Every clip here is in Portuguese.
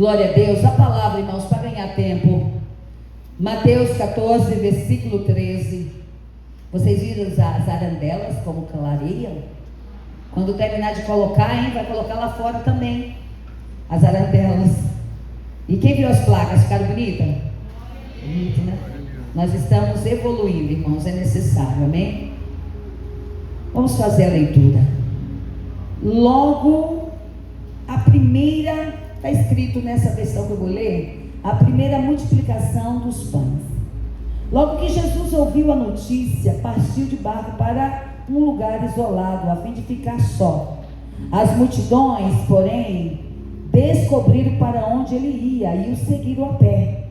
Glória a Deus. A palavra, irmãos, para ganhar tempo. Mateus 14, versículo 13. Vocês viram as arandelas como clareiam? Quando terminar de colocar, hein, vai colocar lá fora também as arandelas. E quem viu as placas? Ficaram bonitas? Bonito, né? Nós estamos evoluindo, irmãos, é necessário, amém? Vamos fazer a leitura. Logo, a primeira, está escrito nessa versão que eu vou ler, a primeira multiplicação dos pães. Logo que Jesus ouviu a notícia, partiu de barco para um lugar isolado, a fim de ficar só. As multidões, porém, descobriram para onde ele ia e o seguiram a pé,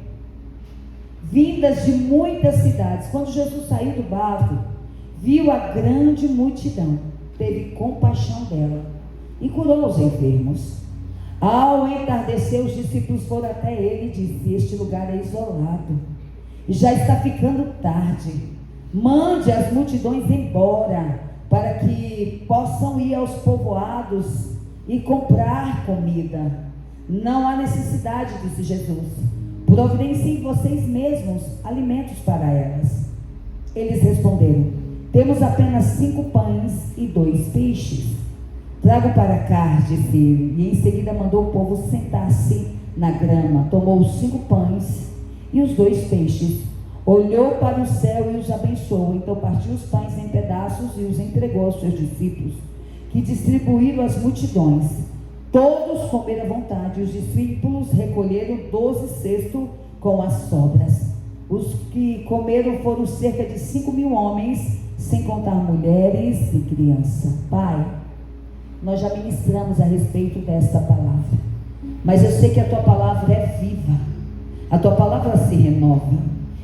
vindas de muitas cidades. Quando Jesus saiu do barco, viu a grande multidão, teve compaixão dela e curou os enfermos. Ao entardecer, os discípulos foram até ele e disse: este lugar é isolado e já está ficando tarde. Mande as multidões embora, para que possam ir aos povoados e comprar comida. Não há necessidade, disse Jesus. Providenciem vocês mesmos alimentos para elas. Eles responderam: temos apenas 5 pães e 2 peixes. Tragam para cá, disse ele, e em seguida mandou o povo sentar-se na grama. Tomou os 5 pães e os 2 peixes, olhou para o céu e os abençoou. Então partiu os pães em pedaços e os entregou aos seus discípulos, que distribuíram às multidões. Todos comeram à vontade. Os discípulos recolheram 12 cestos com as sobras. Os que comeram foram cerca de 5.000 homens, sem contar mulheres e crianças. Pai, nós já ministramos a respeito desta palavra, mas eu sei que a tua palavra é viva, a tua palavra se renova,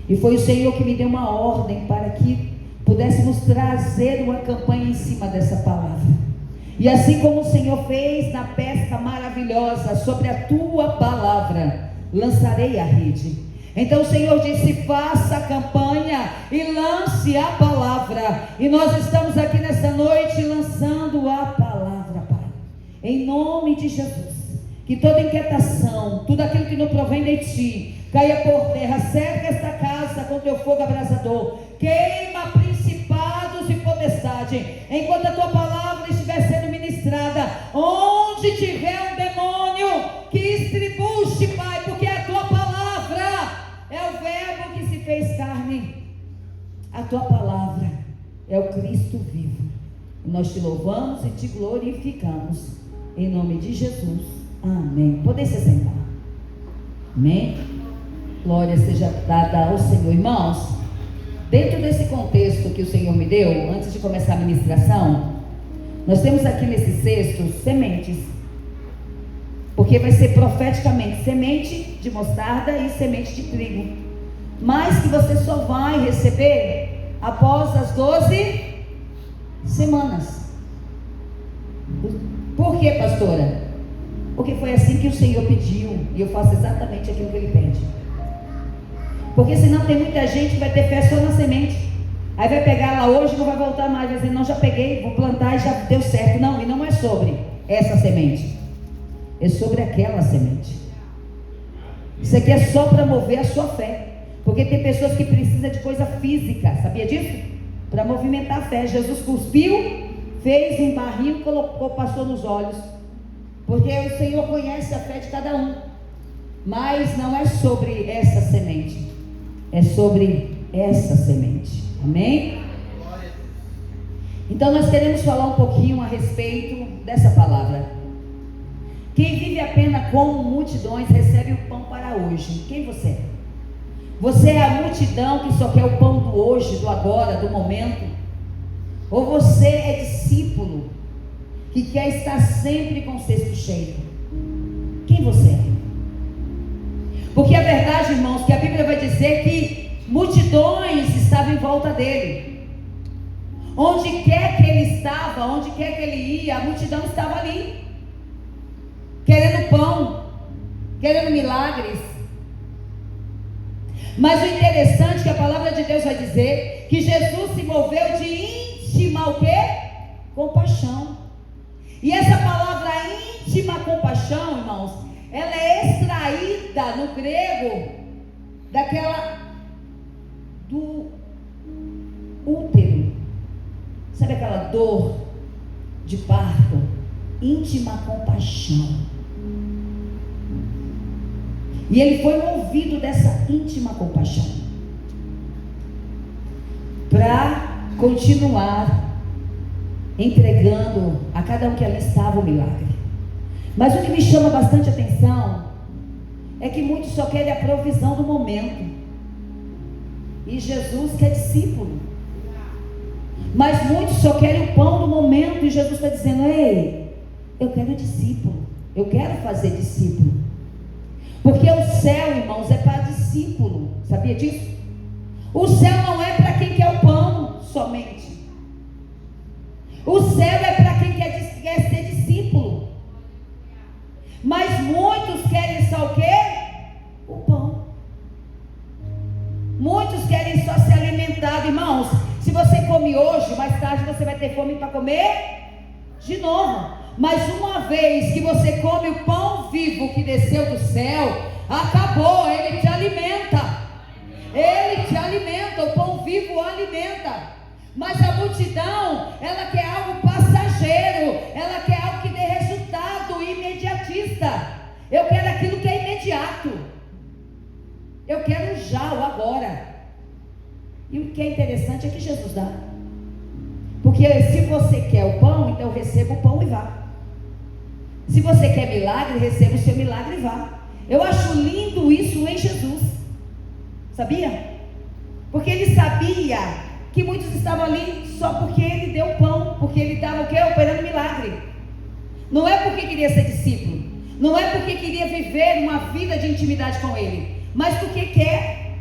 e foi o Senhor que me deu uma ordem para que pudéssemos trazer uma campanha em cima dessa palavra. E assim como o Senhor fez na pesca maravilhosa sobre a tua palavra, lançarei a rede. Então o Senhor disse: faça a campanha e lance a palavra. E nós estamos aqui nessa noite lançando a palavra, Pai, em nome de Jesus. Que toda inquietação, tudo aquilo que não provém de ti, caia por terra. Cerca esta casa com teu fogo abrasador. Queima principados e potestade. Enquanto a tua palavra estiver sendo ministrada, onde tiver um demônio, que estribuche, Pai, porque a tua palavra é o verbo que se fez carne. A tua palavra é o Cristo vivo. Nós te louvamos e te glorificamos, em nome de Jesus, amém. Podem se sentar, amém. Glória seja dada ao Senhor. Irmãos, dentro desse contexto que o Senhor me deu, antes de começar a ministração, nós temos aqui nesse cesto sementes, porque vai ser profeticamente semente de mostarda e semente de trigo, mas que você só vai receber após as 12 semanas. Por quê, pastora? Porque foi assim que o Senhor pediu, e eu faço exatamente aquilo que Ele pede. Porque senão tem muita gente que vai ter fé só na semente, aí vai pegar lá hoje e não vai voltar mais, vai dizer: não, já peguei, vou plantar e já deu certo. Não, e não é sobre essa semente, é sobre aquela semente. Isso aqui é só para mover a sua fé, porque tem pessoas que precisam de coisa física, sabia disso? Para movimentar a fé. Jesus cuspiu, fez em barril, colocou, passou nos olhos, porque o Senhor conhece a fé de cada um. Mas não é sobre essa semente, é sobre essa semente, amém? Então nós queremos falar um pouquinho a respeito dessa palavra. Quem vive apenas com multidões recebe o pão para hoje. Quem você é? Você é a multidão que só quer o pão do hoje, do agora, do momento? Ou você é discípulo que quer estar sempre com o cesto cheio? Quem você é? Porque a verdade, irmãos, que a Bíblia vai dizer que multidões estavam em volta dele. Onde quer que ele estava, onde quer que ele ia, a multidão estava ali, querendo pão, querendo milagres. Mas o interessante é que a palavra de Deus vai dizer que Jesus se moveu de íntima o quê? Compaixão. E essa palavra íntima compaixão, irmãos, ela é extraída no grego do útero. Sabe aquela dor de parto? Íntima compaixão. E ele foi movido dessa íntima compaixão para continuar entregando a cada um que ali estava o milagre. Mas o que me chama bastante atenção é que muitos só querem a provisão do momento, e Jesus quer discípulo. Mas muitos só querem o pão do momento, e Jesus está dizendo: ei, eu quero discípulo, eu quero fazer discípulo. Porque o céu, irmãos, é para discípulo. Sabia disso? O céu não é para quem quer o pão somente. O céu é para quem quer ser discípulo. Mas muitos querem só o quê? O pão. Muitos querem só ser alimentado. Irmãos, se você come hoje, mais tarde você vai ter fome para comer de novo. Mas uma vez que você come o pão vivo que desceu do céu, acabou, ele te alimenta. Ele te alimenta, o pão vivo alimenta. Mas a multidão, ela quer algo passageiro, ela quer algo que dê resultado imediatista. Eu quero aquilo que é imediato. Eu quero já, o agora. E o que é interessante é que Jesus dá. Porque se você quer o pão, então receba o pão e vá. Se você quer milagre, receba o seu milagre e vá. Eu acho lindo isso em Jesus. Sabia? Porque ele sabia que muitos estavam ali só porque ele deu o pão, porque ele estava o quê? Operando milagre. Não é porque queria ser discípulo, não é porque queria viver uma vida de intimidade com ele, mas porque quer,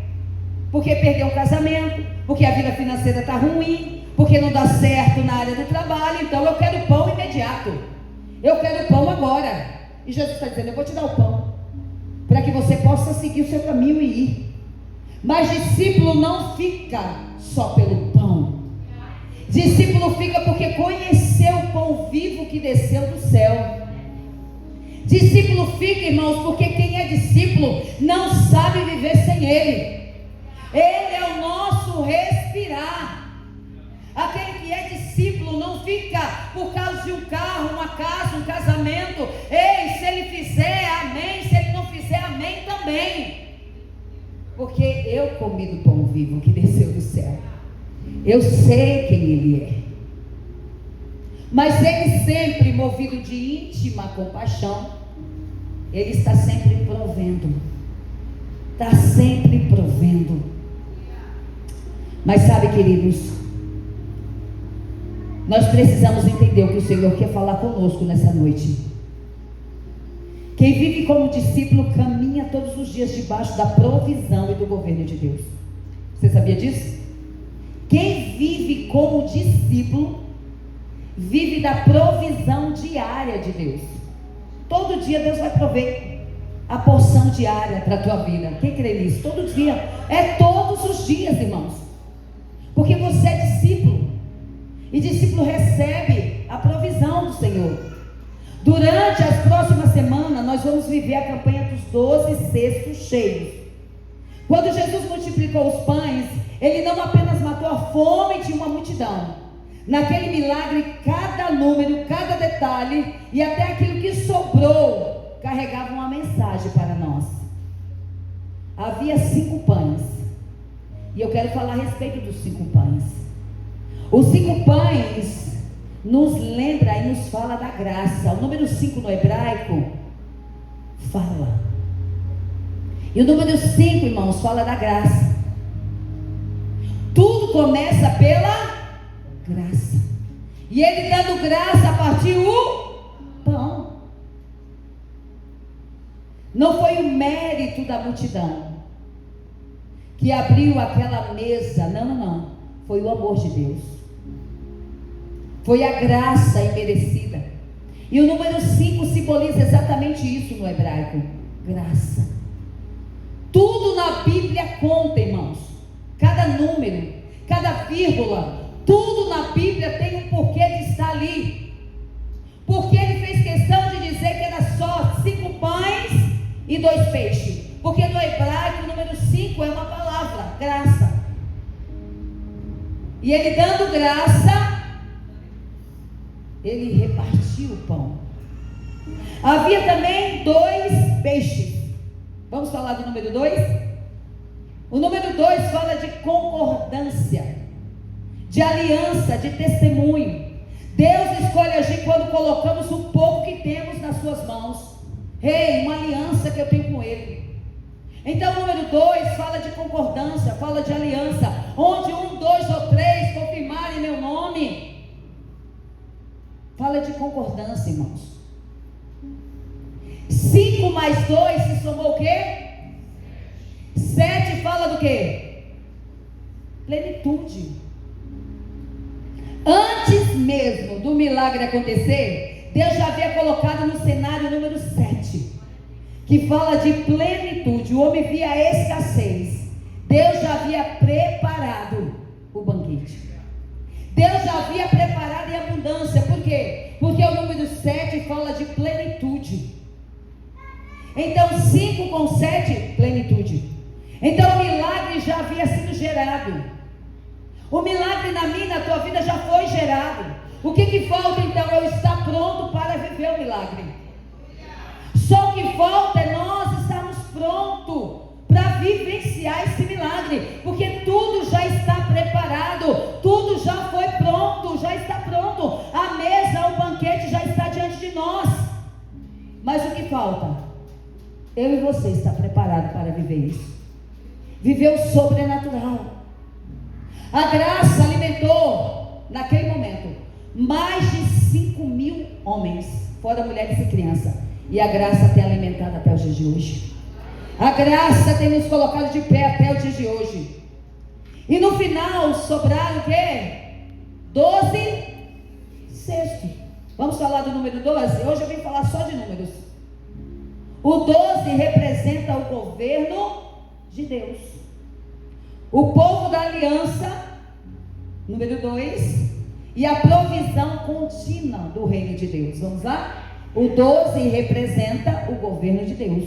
porque perdeu um casamento, porque a vida financeira está ruim, porque não dá certo na área do trabalho. Então eu quero pão imediato, eu quero pão agora. E Jesus está dizendo: eu vou te dar o pão, para que você possa seguir o seu caminho e ir. Mas discípulo não fica só pelo pão. Discípulo fica porque conheceu o pão vivo que desceu do céu. Discípulo fica, irmãos, porque quem é discípulo não sabe viver sem ele. Ele é o nosso respirar. Aquele que é discípulo não fica por causa de um carro, uma casa, um casamento. Ei, se ele fizer, amém. Se ele não fizer, amém também. Porque eu comi do pão vivo que desceu do céu. Eu sei quem ele é. Mas ele sempre movido de íntima compaixão, ele está sempre provendo. Está sempre provendo. Mas sabe, queridos, nós precisamos entender o que o Senhor quer falar conosco nessa noite. Quem vive como discípulo caminha todos os dias debaixo da provisão e do governo de Deus. Você sabia disso? Quem vive como discípulo vive da provisão diária de Deus. Todo dia Deus vai prover a porção diária para a tua vida. Quem crê nisso? Todo dia. É todos os dias, irmãos. Porque você é discípulo. E discípulo recebe a provisão do Senhor. Durante as próximas semanas, nós vamos viver a campanha dos 12 cestos cheios. Quando Jesus multiplicou os pães, ele não apenas matou a fome de uma multidão. Naquele milagre, cada número, cada detalhe e até aquilo que sobrou carregava uma mensagem para nós. Havia 5 pães. E eu quero falar a respeito dos 5 pães. Os 5 pães nos lembra e nos fala da graça. O número 5 no hebraico fala. E o número 5, irmãos, fala da graça. Tudo começa pela graça. E ele dando graça a partir do pão. Não foi o mérito da multidão que abriu aquela mesa. Não. Foi o amor de Deus. Foi a graça imerecida. E o número 5 simboliza exatamente isso no hebraico: graça. Tudo na Bíblia conta, irmãos. Cada número, cada vírgula, tudo na Bíblia tem um porquê de estar ali. Porque ele fez questão de dizer que era só 5 pães e 2 peixes. Porque no hebraico o número 5 é uma palavra, graça. E ele dando graça, ele repartiu o pão. Havia também 2 peixes. Vamos falar do número 2? O número 2 fala de concordância, de aliança, de testemunho. Deus escolhe agir quando colocamos o pouco que temos nas suas mãos. Uma aliança que eu tenho com Ele. Então o número 2 fala de concordância, fala de aliança. Onde 1, 2 ou 3 confirmarem meu nome. Fala de concordância, irmãos. 5 mais 2 se somou o quê? 7 fala do quê? Plenitude. Antes mesmo do milagre acontecer, Deus já havia colocado no cenário número 7, que fala de plenitude. O homem via a escassez. Deus já havia preparado o banquete. Deus já havia preparado em abundância. Por quê? Porque o número 7 fala de plenitude. Então 5 com 7, plenitude. Então o milagre já havia sido gerado. O milagre na minha e na tua vida já foi gerado. O que falta então? Eu estar pronto para viver o milagre. Só o que falta é nós estarmos prontos para vivenciar esse milagre. Porque tudo já está preparado. Tudo já foi pronto, já está pronto. A mesa, o banquete já está diante de nós. Mas o que falta? Eu e você estar preparado para viver isso. Viver o sobrenatural. A graça alimentou, naquele momento, mais de 5.000 homens, fora mulheres e crianças. E a graça tem alimentado até os dias de hoje. A graça tem nos colocado de pé até os dias de hoje. E no final sobraram o quê? 12 cestos. Vamos falar do número 12? Hoje eu vim falar só de números. O 12 representa o governo de Deus. O povo da aliança, número 2, e a provisão contínua do reino de Deus. Vamos lá? O 12 representa o governo de Deus.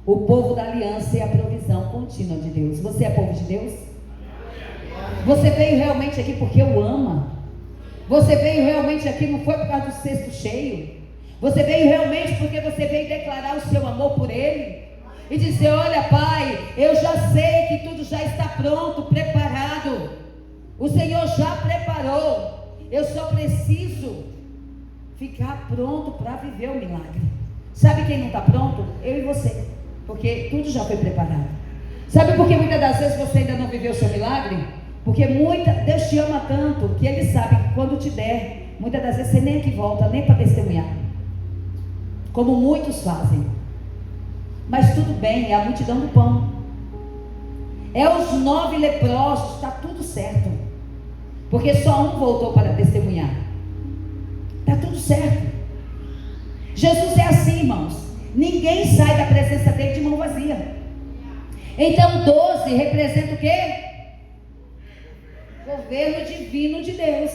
O povo da aliança e a provisão contínua de Deus. Você é povo de Deus? Você veio realmente aqui porque o ama? Você veio realmente aqui, não foi por causa do cesto cheio? Você veio realmente porque você veio declarar o seu amor por Ele? E dizer: olha, Pai, eu já sei que tudo já está pronto, preparado. O Senhor já preparou. Eu só preciso ficar pronto para viver o milagre. Sabe quem não está pronto? Eu e você. Porque tudo já foi preparado. Sabe por que muitas das vezes você ainda não viveu o seu milagre? Porque Deus te ama tanto que Ele sabe que quando te der, muitas das vezes você nem aqui volta, nem para testemunhar, como muitos fazem. Mas tudo bem, é a multidão do pão. É os 9 leprosos, está tudo certo. Porque só um voltou para testemunhar. Está tudo certo. Jesus é assim, irmãos. Ninguém sai da presença dele de mão vazia. Então 12 representa o quê? Governo divino de Deus.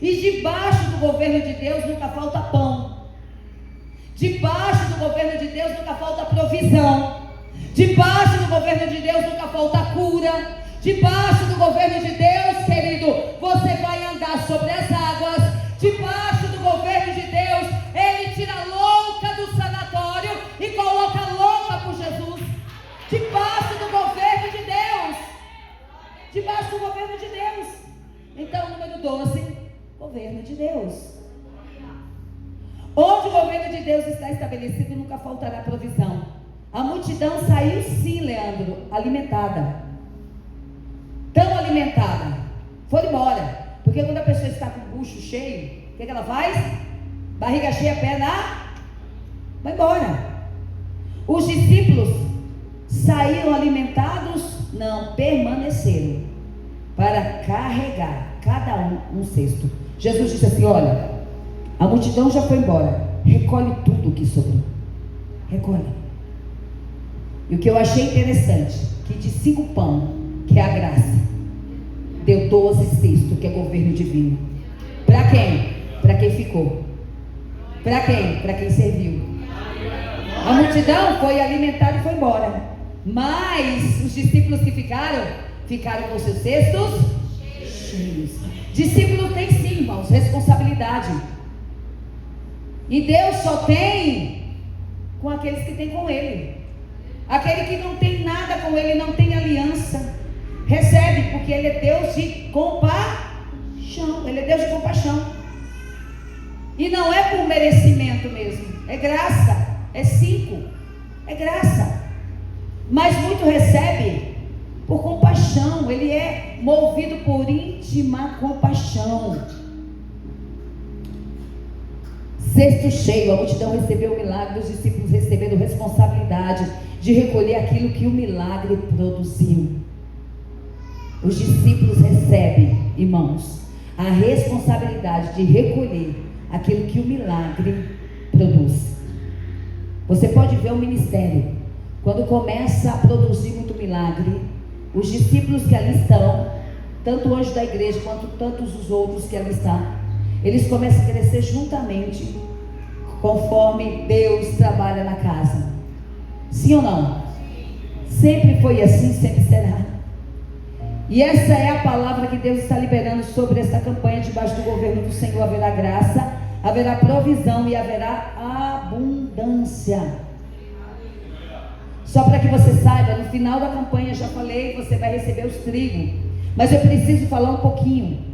E debaixo do governo de Deus nunca falta pão. Debaixo do governo de Deus nunca falta provisão. Debaixo do governo de Deus nunca falta cura. Debaixo do governo de Deus, querido, você vai andar sobre as águas. Debaixo do governo de Deus, Ele tira a louca do sanatório e coloca a louca por Jesus. Debaixo do governo de Deus. Debaixo do governo de Deus. Então, número 12, governo de Deus. Onde o governo de Deus está estabelecido, nunca faltará provisão. A multidão saiu sim, Leandro, alimentada. Tão alimentada. Foi embora. Porque quando a pessoa está com o bucho cheio, o que ela faz? Barriga cheia, perna, vai embora. Os discípulos saíram alimentados? Não, permaneceram para carregar cada um cesto. Jesus disse assim: olha, a multidão já foi embora, recolhe tudo o que sobrou. Recolhe. E o que eu achei interessante, que de 5 pão, que é a graça, deu 12 cestos, que é governo divino. Para quem? Para quem ficou. Para quem? Para quem serviu. A multidão foi alimentada e foi embora. Mas os discípulos que ficaram com seus cestos cheios. Discípulo tem sim, irmãos, responsabilidade. E Deus só tem com aqueles que têm com Ele. Aquele que não tem nada com Ele, não tem aliança, recebe, porque Ele é Deus de compaixão. Ele é Deus de compaixão. E não é por merecimento mesmo, é graça, é 5, é graça. Mas muito recebe por compaixão. Ele é movido por íntima compaixão. Cesto cheio, a multidão recebeu o milagre, os discípulos receberam responsabilidade de recolher aquilo que o milagre produziu. Os discípulos recebem, irmãos, a responsabilidade de recolher aquilo que o milagre produz. Você pode ver o ministério, quando começa a produzir muito milagre, os discípulos que ali estão, tanto o anjo da igreja quanto tantos os outros que ali estão, eles começam a crescer juntamente, conforme Deus trabalha na casa. Sim ou não? Sempre foi assim, sempre será. E essa é a palavra que Deus está liberando sobre essa campanha. Debaixo do governo do Senhor haverá graça, haverá provisão e haverá abundância. Só para que você saiba, no final da campanha, já falei, você vai receber os trigos. Mas eu preciso falar um pouquinho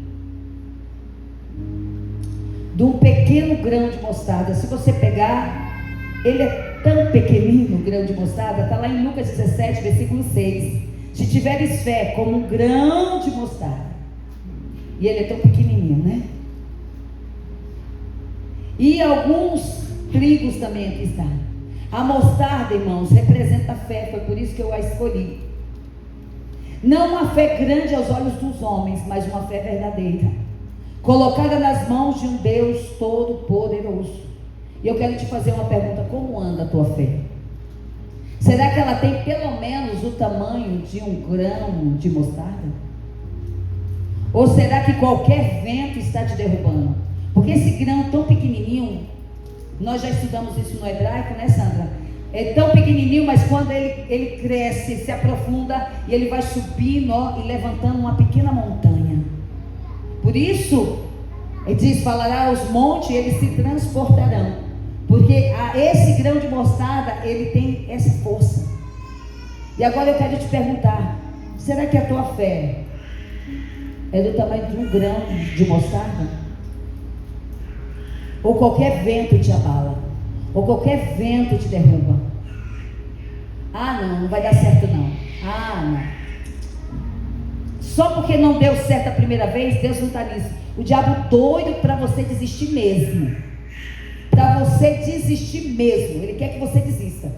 de um pequeno grão de mostarda. Se você pegar, ele é tão pequenino, o grão de mostarda, está lá em Lucas 17, versículo 6. Se tiveres fé como um grão de mostarda, e ele é tão pequenininho, né? E alguns trigos também aqui está. A mostarda, irmãos, representa a fé, foi por isso que eu a escolhi. Não uma fé grande aos olhos dos homens, mas uma fé verdadeira, colocada nas mãos de um Deus todo-poderoso. E eu quero te fazer uma pergunta: como anda a tua fé? Será que ela tem pelo menos o tamanho de um grão de mostarda? Ou será que qualquer vento está te derrubando? Porque esse grão tão pequenininho, nós já estudamos isso no hebraico, né, Sandra? É tão pequenininho, mas quando ele cresce, se aprofunda, e ele vai subindo, ó, e levantando uma pequena montanha. Por isso, ele diz: falará aos montes e eles se transportarão. Porque esse grão de mostarda, ele tem essa força. E agora eu quero te perguntar: será que a tua fé é do tamanho de um grão de mostarda? Ou qualquer vento te abala? Ou qualquer vento te derruba? Ah, não vai dar certo não. Ah, não. Só porque não deu certo a primeira vez, Deus não está nisso. O diabo doido para você desistir mesmo. Para você desistir mesmo. Ele quer que você desista.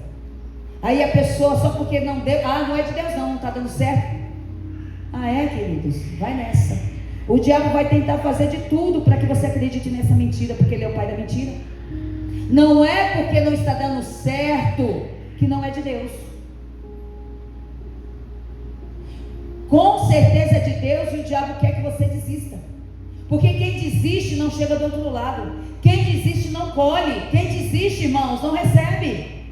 Aí a pessoa, só porque não deu, não é de Deus não está dando certo. Queridos, vai nessa. O diabo vai tentar fazer de tudo para que você acredite nessa mentira, porque ele é o pai da mentira. Não é porque não está dando certo que não é de Deus. Com certeza é de Deus, e o diabo quer que você desista. Porque quem desiste não chega do outro lado. Quem desiste não colhe. Quem desiste, irmãos, não recebe.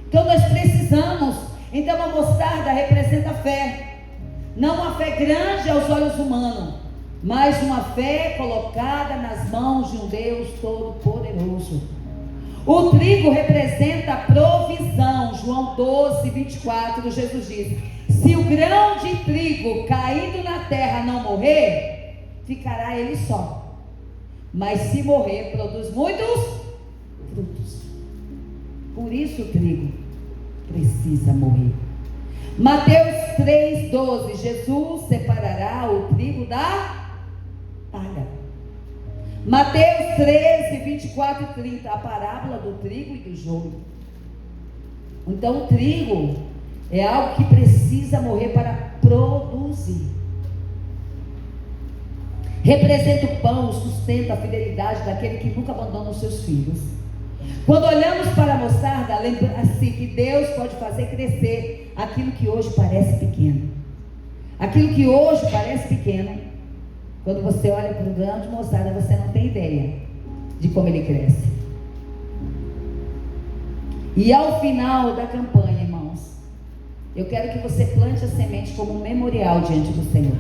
Então nós precisamos. Então a mostarda representa a fé. Não uma fé grande aos olhos humanos, mas uma fé colocada nas mãos de um Deus todo-poderoso. O trigo representa a provisão. João 12, 24, Jesus diz: se o grão de trigo caído na terra não morrer, ficará ele só. Mas se morrer, produz muitos frutos. Por isso o trigo precisa morrer. Mateus 3,12: Jesus separará o trigo da palha. Mateus 13, 24 e 30, a parábola do trigo e do joio. Então o trigo é algo que precisa morrer para produzir. Representa o pão, o sustento, a fidelidade daquele que nunca abandona os seus filhos. Quando olhamos para a mostarda, lembra-se que Deus pode fazer crescer aquilo que hoje parece pequeno. Aquilo que hoje parece pequeno, quando você olha para o grão de mostarda, você não tem ideia de como ele cresce. E ao final da campanha, irmãos, eu quero que você plante a semente como um memorial diante do Senhor.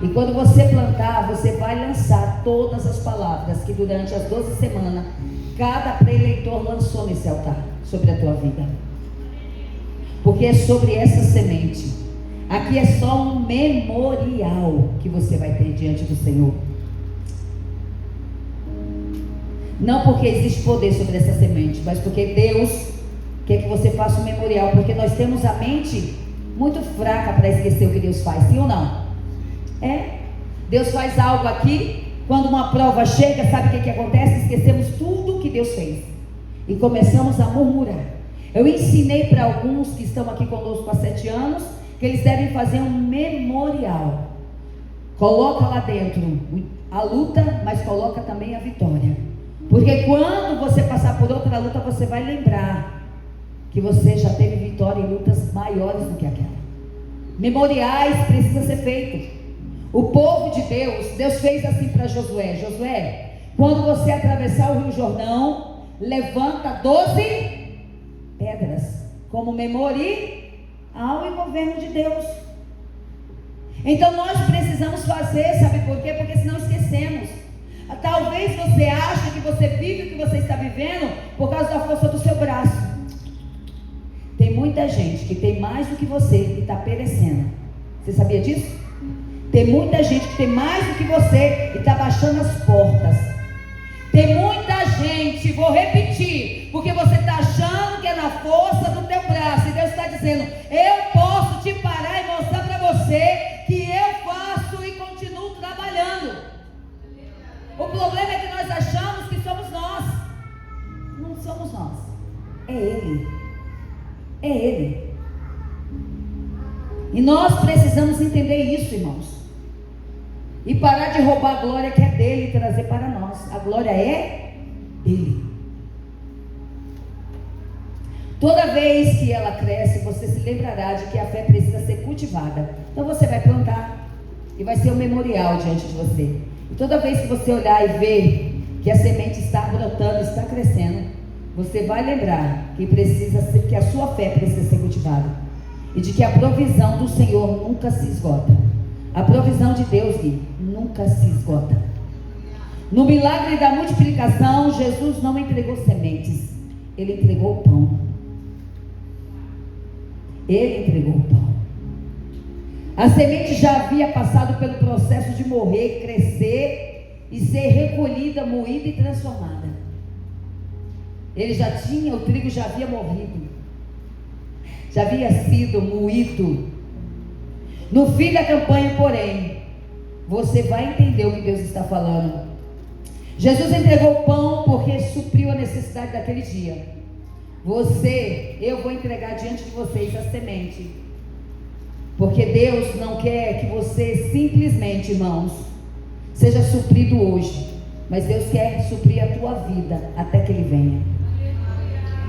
E quando você plantar, você vai lançar todas as palavras que durante as 12 semanas cada pré-eleitor lançou nesse altar sobre a tua vida. Porque é sobre essa semente. Aqui é só um memorial que você vai ter diante do Senhor. Não porque existe poder sobre essa semente, mas porque Deus quer que você faça um memorial. Porque nós temos a mente muito fraca para esquecer o que Deus faz, sim ou não? Deus faz algo aqui, quando uma prova chega, sabe o que acontece? Esquecemos tudo que Deus fez e começamos a murmurar. Eu ensinei para alguns que estão aqui conosco há 7 anos, que eles devem fazer um memorial. Coloca lá dentro a luta, mas coloca também a vitória. Porque quando você passar por outra luta, você vai lembrar que você já teve vitória em lutas maiores do que aquela. Memoriais precisam ser feitos. O povo de Deus fez assim para Josué: Josué, quando você atravessar o Rio Jordão, levanta 12 pedras como memorial e governo de Deus. Então nós precisamos fazer, sabe por quê? Porque senão esquecemos. Talvez você ache que você vive o que você está vivendo por causa da força do seu braço. Tem muita gente que tem mais do que você e está perecendo. Você sabia disso? Tem muita gente que tem mais do que você e está baixando as portas. Tem muita gente, vou repetir, porque você está achando que é na força do teu braço, e Deus está dizendo: eu posso te parar e mostrar para você que eu faço e continuo trabalhando. O problema é que nós achamos que somos nós. Não somos nós, é Ele. É Ele. E nós precisamos entender isso, irmãos, e parar de roubar a glória que é dele e trazer para nós. A glória é dele. Toda vez que ela cresce, você se lembrará de que a fé precisa ser cultivada. Então você vai plantar e vai ser um memorial diante de você. E toda vez que você olhar e ver que a semente está brotando, está crescendo, você vai lembrar que que a sua fé precisa ser cultivada e de que a provisão do Senhor nunca se esgota. A provisão de Deus, Gui, nunca se esgota. No milagre da multiplicação, Jesus não entregou sementes, Ele entregou o pão. Ele entregou o pão. A semente já havia passado pelo processo de morrer, crescer e ser recolhida, moída e transformada. O trigo já havia morrido, já havia sido moído. No fim da campanha, porém, você vai entender o que Deus está falando. Jesus entregou o pão porque supriu a necessidade daquele dia. Eu vou entregar diante de vocês a semente, porque Deus não quer que você simplesmente, irmãos, seja suprido hoje, mas Deus quer suprir a tua vida até que Ele venha.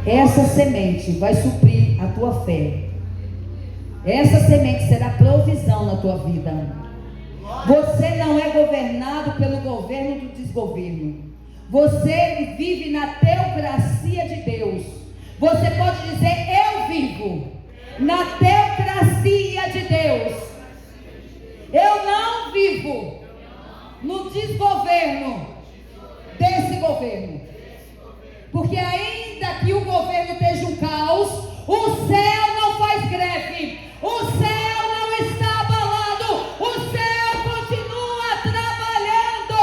Essa semente vai suprir a tua fé. Essa semente será provisão na tua vida. Você não é governado pelo governo do desgoverno. Você vive na teocracia de Deus. Você pode dizer: eu vivo na teocracia de Deus. Eu não vivo no desgoverno desse governo. Porque ainda que o governo esteja um caos, o céu não faz greve. O céu não está abalado. O céu continua trabalhando.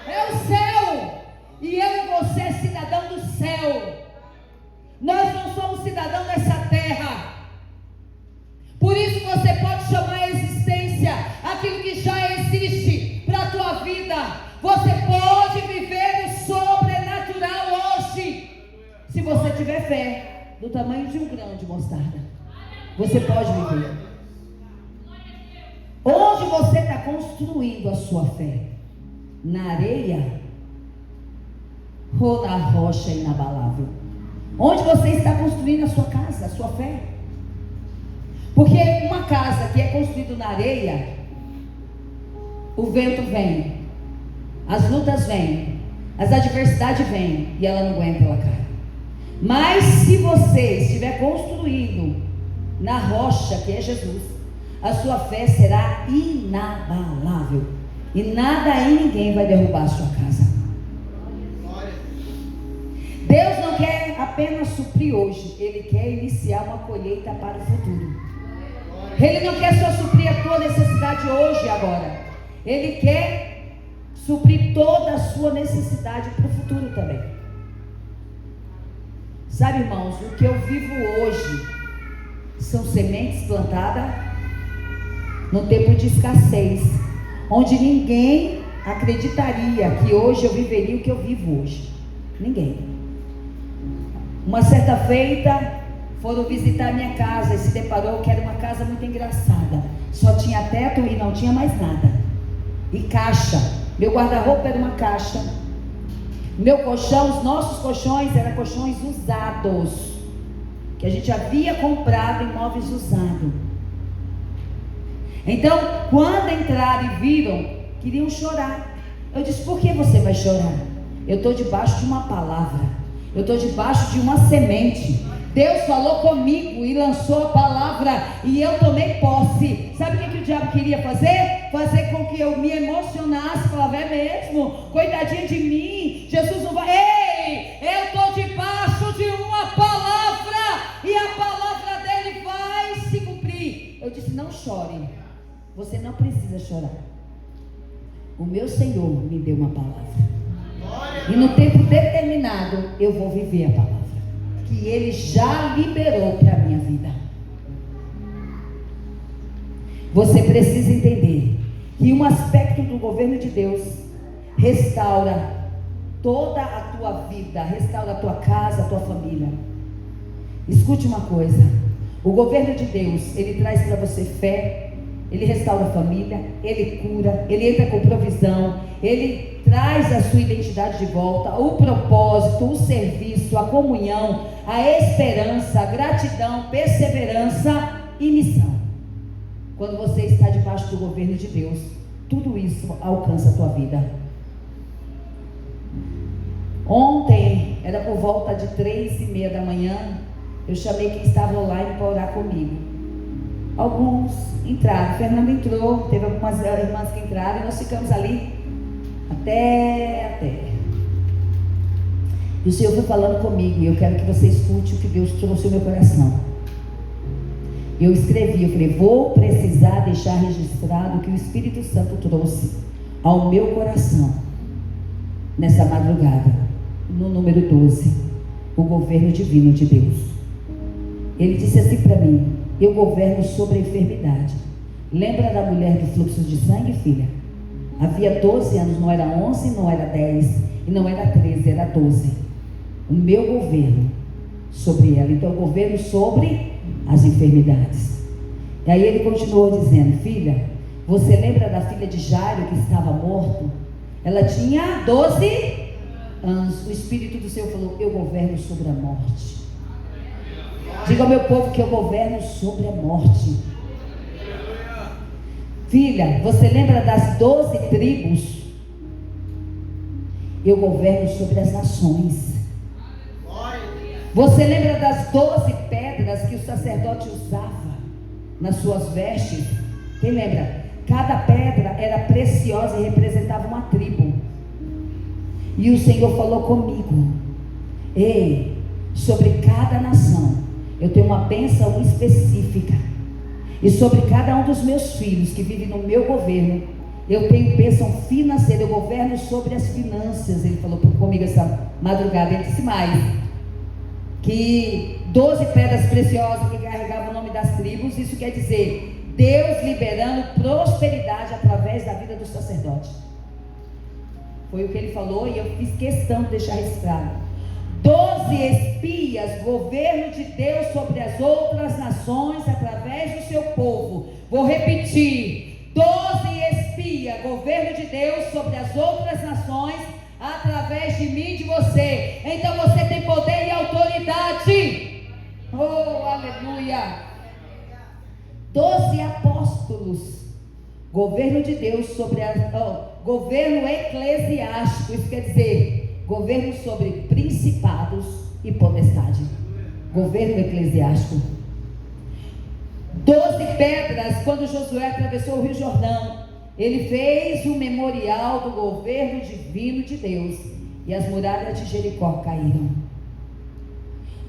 É o céu. E eu e você é cidadão do céu. Nós não somos cidadãos dessa terra. Por isso você pode chamar a existência aquilo que já existe para a tua vida. Você pode viver o sobrenatural hoje, se você tiver fé do tamanho de um grão de mostarda. Você pode viver. Onde você está construindo a sua fé? Na areia ou na rocha inabalável? Onde você está construindo a sua casa, a sua fé? Porque uma casa que é construída na areia, o vento vem, as lutas vêm, as adversidades vêm e ela não aguenta, ela cai. Mas se você estiver construído na rocha que é Jesus, a sua fé será inabalável, e nada e ninguém vai derrubar a sua casa. Deus não quer apenas suprir hoje, Ele quer iniciar uma colheita para o futuro. Ele não quer só suprir a tua necessidade hoje e agora, Ele quer suprir toda a sua necessidade para o futuro também. Sabe, irmãos, o que eu vivo hoje são sementes plantadas no tempo de escassez, onde ninguém acreditaria que hoje eu viveria o que eu vivo hoje. Ninguém. Uma certa feita, foram visitar a minha casa e se deparou que era uma casa muito engraçada. Só tinha teto e não tinha mais nada. E caixa. Meu guarda-roupa era uma caixa. Meu colchão, os nossos colchões eram colchões usados, que a gente havia comprado em móveis usados. Então, quando entraram e viram, queriam chorar. Eu disse: por que você vai chorar? Eu estou debaixo de uma palavra, eu estou debaixo de uma semente. Deus falou comigo e lançou a palavra e eu tomei posse. Sabe o que o diabo queria fazer? Fazer com que eu me emocionasse. Falava: é mesmo? Coitadinha de mim, Jesus não vai. Ei, eu estou debaixo de uma palavra e a palavra dele vai se cumprir. Eu disse: não chore, você não precisa chorar. O meu Senhor me deu uma palavra e no tempo determinado eu vou viver a palavra que Ele já liberou para a minha vida. Você precisa entender que um aspecto do governo de Deus restaura toda a tua vida, restaura a tua casa, a tua família. Escute uma coisa: o governo de Deus, Ele traz para você fé, Ele restaura a família, Ele cura, Ele entra com provisão, Ele traz a sua identidade de volta, o propósito, o serviço, a comunhão, a esperança, a gratidão, perseverança e missão. Quando você está debaixo do governo de Deus, tudo isso alcança a tua vida. Ontem, era por volta de 3:30 da manhã, eu chamei quem estava online para orar comigo. Alguns entraram, Fernando entrou, teve algumas irmãs que entraram e nós ficamos ali até. E o Senhor foi falando comigo, e eu quero que você escute o que Deus trouxe ao meu coração. Eu escrevi, eu falei: vou precisar deixar registrado o que o Espírito Santo trouxe ao meu coração nessa madrugada, no número 12, o governo divino de Deus. Ele disse assim para mim: eu governo sobre a enfermidade. Lembra da mulher do fluxo de sangue, filha? Havia 12 anos, não era 11, não era 10 e não era 13, era 12. O meu governo sobre ela. Então eu governo sobre as enfermidades. E aí ele continuou dizendo: filha, você lembra da filha de Jairo que estava morto? Ela tinha 12 anos. O Espírito do Senhor falou: eu governo sobre a morte. Diga ao meu povo que eu governo sobre a morte. Filha, você lembra das 12 tribos? Eu governo sobre as nações. Você lembra das 12 pedras que o sacerdote usava nas suas vestes? Quem lembra? Cada pedra era preciosa e representava uma tribo. E o Senhor falou comigo: ei, sobre cada nação eu tenho uma bênção específica. E sobre cada um dos meus filhos que vivem no meu governo, eu tenho bênção financeira. Eu governo sobre as finanças. Ele falou comigo essa madrugada. Ele disse mais: que 12 pedras preciosas que carregavam o nome das tribos. Isso quer dizer Deus liberando prosperidade através da vida do sacerdote. Foi o que ele falou e eu fiz questão de deixar registrado. 12 espias, governo de Deus sobre as outras nações através do seu povo. Vou repetir: 12 espias, governo de Deus sobre as outras nações através de mim e de você. Então você tem poder e autoridade. Oh, aleluia. 12 apóstolos, governo de Deus sobre governo eclesiástico. Isso quer dizer governo sobre principados, e potestade. Governo eclesiástico. 12 pedras, quando Josué atravessou o Rio Jordão, ele fez um memorial do governo divino de Deus, e as muralhas de Jericó caíram.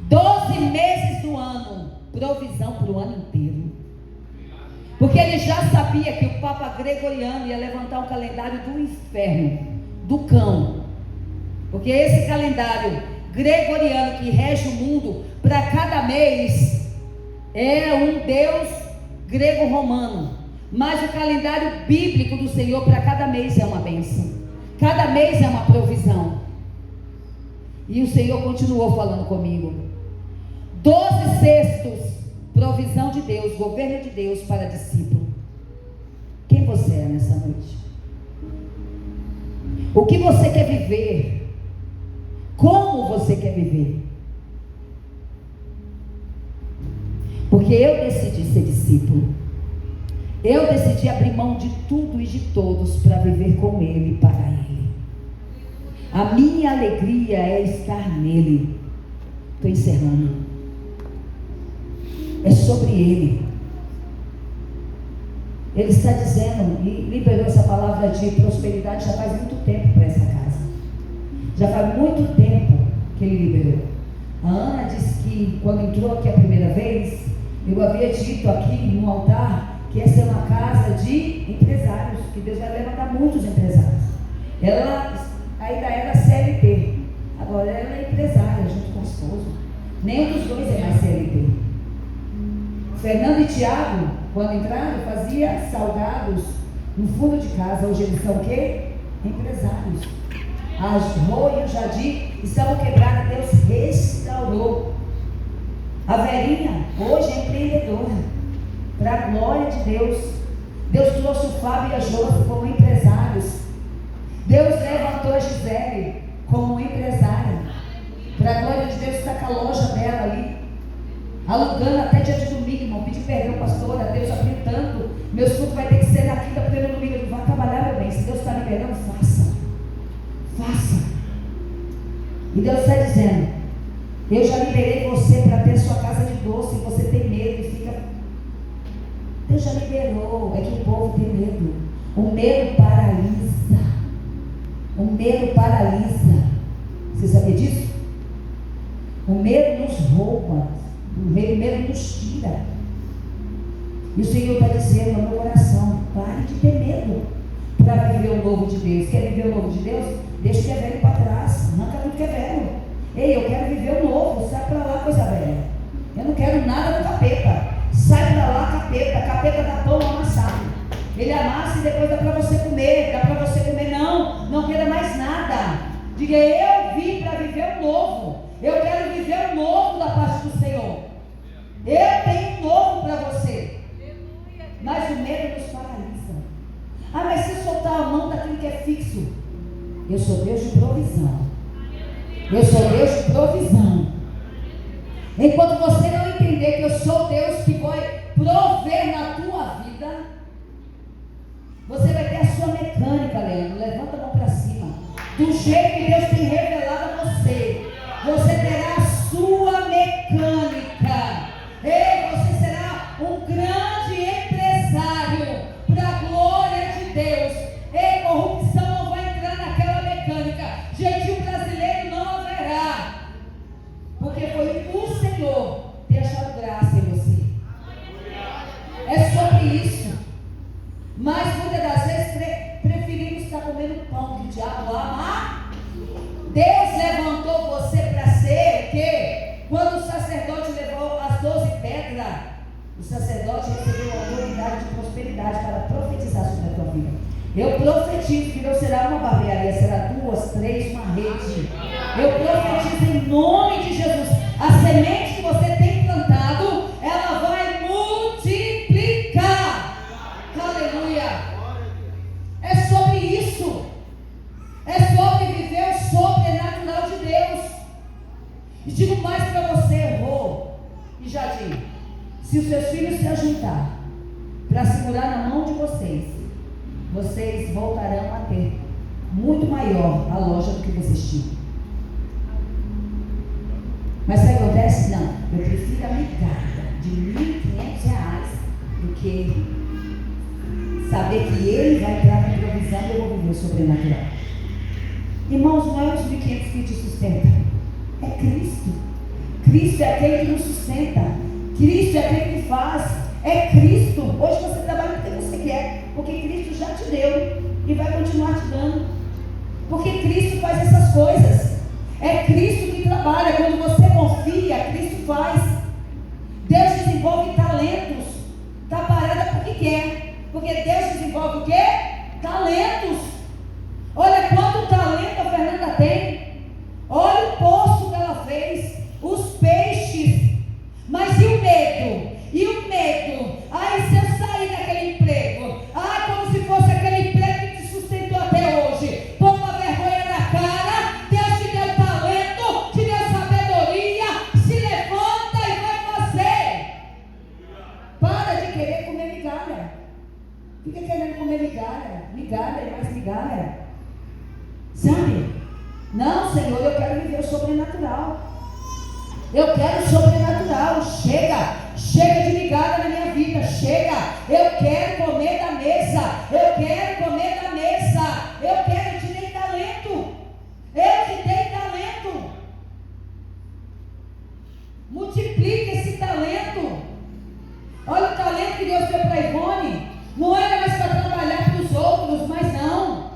12 meses do ano, provisão para o ano inteiro. Porque ele já sabia que o Papa Gregoriano ia levantar um calendário do inferno, do cão. Porque esse calendário gregoriano que rege o mundo, para cada mês, é um Deus grego-romano. Mas o calendário bíblico do Senhor, para cada mês é uma bênção. Cada mês é uma provisão. E o Senhor continuou falando comigo. 12 cestos, provisão de Deus, governo de Deus para discípulo. Quem você é nessa noite? O que você quer viver? Como você quer viver? Porque eu decidi ser discípulo. Eu decidi abrir mão de tudo e de todos para viver com Ele e para Ele. A minha alegria é estar nele. Estou encerrando. É sobre Ele. Ele está dizendo, e liberou essa palavra de prosperidade já faz muito tempo para essa casa. Já faz muito tempo que Ele liberou. A Ana disse que quando entrou aqui a primeira vez, eu havia dito aqui no altar que essa é uma casa de empresários, que Deus vai levantar muitos empresários. Ela ainda era CLT, agora ela é empresária junto com o esposo. Nenhum dos dois é mais CLT. Fernando e Tiago, quando entraram, fazia salgados no fundo de casa. Hoje eles são o quê? Empresários. A Rô e o Jadir estavam quebrados, Deus restaurou. A Verinha hoje é empreendedora, para a glória de Deus. Deus trouxe o Fábio e a Josi como empresários. Deus levantou a Gisele como empresária, para a glória de Deus. Está com a loja dela ali, alugando até dia de domingo, irmão. Pedi perdão, pastora, Deus abriu tanto. Meus cultos vai ter que ser na quinta, porque no domingo ele vai trabalhar, meu bem. Se Deus está liberando, faça. Faça. E Deus está dizendo: eu já liberei você para ter sua casa de doce. Você tem medo e fica... Deus já liberou. É que o povo tem medo. O medo paralisa. O medo paralisa. Você sabia disso? O medo nos rouba. O medo nos tira. E o Senhor está dizendo no meu coração: pare de ter medo para viver o novo de Deus. Quer viver o novo de Deus? Deixa o que é velho para trás. Arranca tudo que é velho. Ei, eu quero viver o novo. Sai para lá, coisa velha. Eu não quero nada do capeta. Sai para lá, capeta. Capeta dá pão amassado. Ele amassa e depois dá para você comer. Dá para você comer. Não queira mais nada. Diga: eu vim para viver o novo. Eu quero viver o novo da parte do Senhor. Eu tenho um novo para você. Mas o medo nos paralisa. Ah, mas se soltar a mão daquilo que é fixo. Eu sou Deus de provisão. Eu sou Deus de provisão. Enquanto você não entender que eu sou Deus que vai prover na tua vida, você vai ter a sua mecânica, Leandro. Levanta a mão para cima. Do jeito que Deus tem revelado a você, você terá a sua mecânica. Ei, você será um grande empresário para a glória de Deus. Ei, corrupção não vai entrar naquela mecânica. Jeitinho brasileiro não haverá. Porque foi o Senhor ter achado graça em você. É sobre isso. Mas muitas das vezes preferimos estar comendo pão que o diabo ama. Deus levantou você para ser o quê? Quando o sacerdote levou as 12 pedras, o sacerdote recebeu a autoridade de prosperidade para profetizar sobre a tua vida. Eu profetizo que não será uma barbearia, será 2, 3, uma rede. Eu profetizo em nome de Jesus. A semente que você tem plantado, ela vai multiplicar. Aleluia. É sobre isso. É sobre viver o sobrenatural de Deus. E digo mais para você, Rô e Jadir: se os seus filhos se ajuntar para segurar na mão de vocês, vocês voltarão a ter muito maior a loja do que vocês tinham. Mas sabe o que acontece? Não, eu prefiro a migalha de R$ 1.500 do que saber que Ele vai entrar na provisão e eu vou viver o sobrenatural. Irmãos, não é os 1.500 que te sustenta, é Cristo. Cristo é aquele que nos sustenta, Cristo é aquele que faz, é Cristo. Hoje você trabalha com o que você quer, porque Cristo já te deu e vai continuar te dando, porque Cristo faz essas coisas. É Cristo que trabalha. Quando você confia, Cristo faz. Deus desenvolve talentos. Está parada porque quer, porque Deus desenvolve o quê? Talentos. Olha quanto talento a Fernanda tem. Olha o poço que ela fez, os peixes. Mas e o medo? E o medo? Ai, se eu sair daquele emprego, ai, como se fosse aquele emprego que te sustentou até hoje. Toma uma vergonha na cara. Deus te deu talento, te deu sabedoria. Se levanta e vai fazer. Para de querer comer migalha. Fica querendo comer migalha, migalha e mais migalha. Sabe? Não, Senhor, eu quero viver o sobrenatural. Eu quero o sobrenatural. Chega de migalha na minha vida. Chega. Eu quero comer da mesa. Eu quero comer da mesa. Eu te dei talento. Eu te dei talento. Multiplique esse talento. Olha o talento que Deus deu para Ivone. Não era mais para trabalhar para os outros, mas não.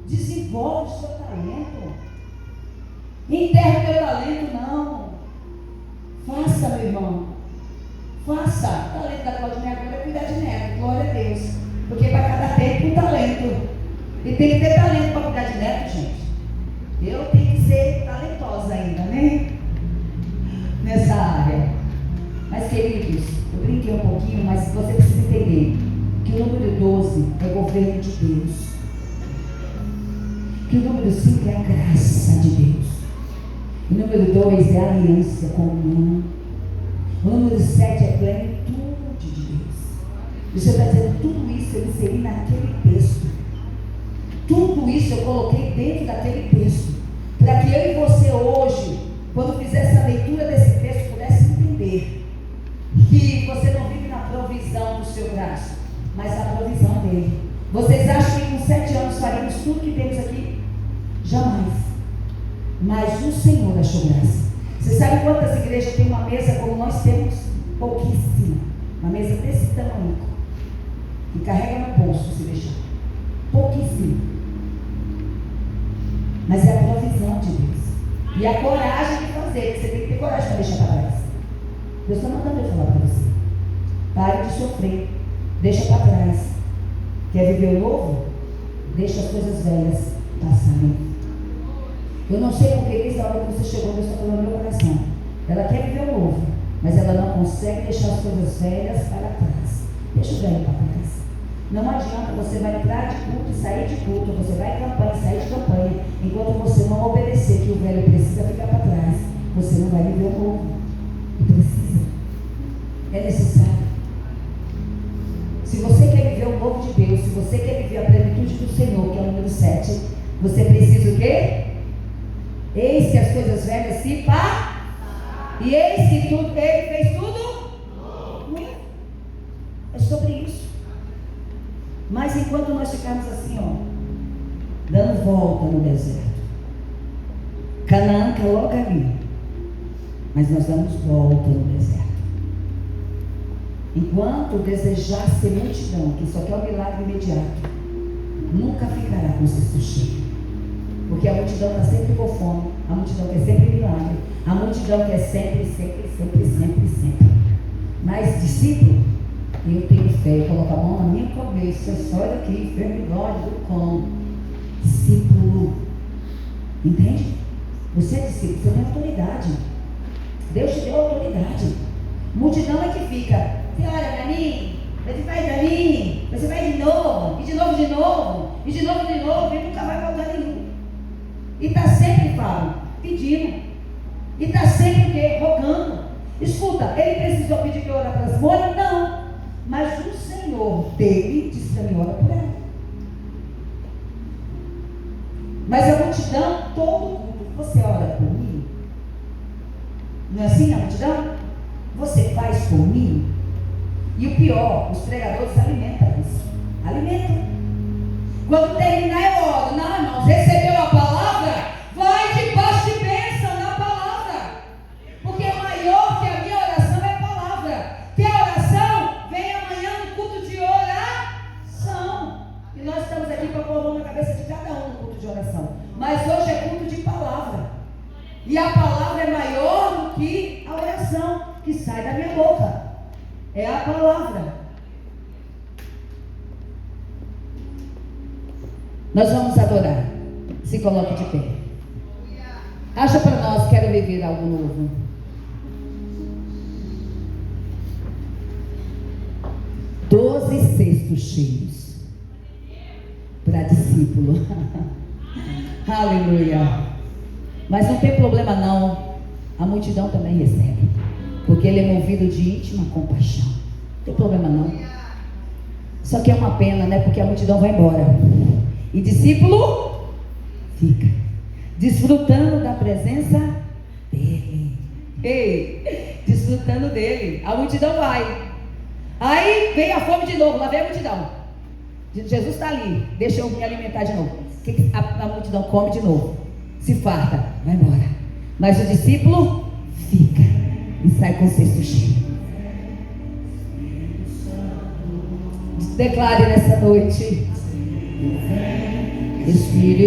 Desenvolve o seu talento. Enterra o teu talento, não. Faça, meu irmão. Faça. O talento da Claudinha agora é cuidar de neto. Glória a Deus. Porque para cada tempo um talento. E tem que ter talento para cuidar de neto, gente. Eu tenho que ser talentosa ainda, né? Nessa área. Mas, queridos, eu brinquei um pouquinho, mas você precisa entender que o número 12 é o governo de Deus. Que o número 5 é a graça de Deus. O número 2 é a aliança, comunhão. O número 7 é a plenitude de Deus. O Senhor está dizendo, tudo isso eu inseri naquele texto. Tudo isso eu coloquei dentro daquele texto. Para que eu e você hoje, quando fizesse a leitura desse texto, pudesse entender que você não vive na provisão do seu braço, mas na provisão dele. Vocês acham que com 7 anos faríamos tudo que temos aqui? Jamais. Mas o Senhor achou graça. Você sabe quantas igrejas tem uma mesa como nós temos? Pouquíssima. Uma mesa desse tamanho, que carrega no bolso se deixar. Pouquíssima. Mas é a provisão de Deus. E a coragem de fazer, que você tem que ter coragem para deixar para trás. Deus está mandando eu falar para você. Pare de sofrer. Deixa para trás. Quer viver o novo? Deixa as coisas velhas passarem. Eu não sei porque desde a hora que você chegou, Deus está falando no meu coração. Ela quer viver o novo, mas ela não consegue deixar as coisas velhas para trás. Deixa o velho para trás. Não adianta, você vai entrar de culto e sair de culto, você vai em campanha e sair de campanha. Enquanto você não obedecer que o velho precisa ficar para trás, você não vai viver o novo. E precisa. É necessário. Se você quer viver o novo de Deus, se você quer viver a plenitude do Senhor, que é o número 7, você precisa o quê? Eis que as coisas velhas se passaram. E eis que tudo, ele fez tudo novo. É sobre isso. Mas enquanto nós ficarmos assim, ó, dando volta no deserto, Canaã está logo ali, mas nós damos volta no deserto. Enquanto desejar ser multidão, que só quer o milagre imediato, nunca ficará com o cesto cheio. Porque a multidão está sempre com fome, a multidão quer sempre milagre, a multidão quer sempre. Mas discípulo, eu tenho fé, eu coloco a mão na minha cabeça, só daqui, enfermidade do cão. Discípulo, entende? Você é discípulo, você tem autoridade. Deus te deu autoridade. Multidão é que fica, você olha para mim, você faz para mim, você vai de novo, e de novo, e nunca vai voltar nenhum. E está sempre, Paulo, pedindo. E está sempre o quê? Rogando. Escuta, ele precisou pedir que eu ore para as mulheres? Não. Mas o Senhor dele disse para mim, ora por ela. Mas a multidão, todo mundo, você ora por mim? Não é assim a multidão? Você faz por mim? E o pior, os pregadores alimentam isso. Alimentam. Quando terminar eu oro. Não, irmãos, recebeu a palavra? Vai debaixo de bênção na palavra. Porque maior que a minha oração é a palavra. Que a oração vem amanhã no culto de oração. E nós estamos aqui para pôr a mão na cabeça de cada um no culto de oração. Mas hoje é culto de palavra. E a palavra é maior do que a oração que sai da minha boca. É a palavra. Nós vamos adorar. Se coloque de pé. Acha para nós, quero viver algo novo. Doze cestos cheios para discípulo. Aleluia. Mas não tem problema não. A multidão também recebe. Porque ele é movido de íntima compaixão. Não tem problema não. Só que é uma pena, né? Porque a multidão vai embora. E discípulo fica desfrutando da presença dele. Ei, desfrutando dele. A multidão vai. Aí vem a fome de novo. Lá vem a multidão. Jesus está ali. Deixa eu me alimentar de novo. A multidão come de novo. Se farta, vai embora. Mas o discípulo fica e sai com o cesto cheio. Declare nessa noite: Espírito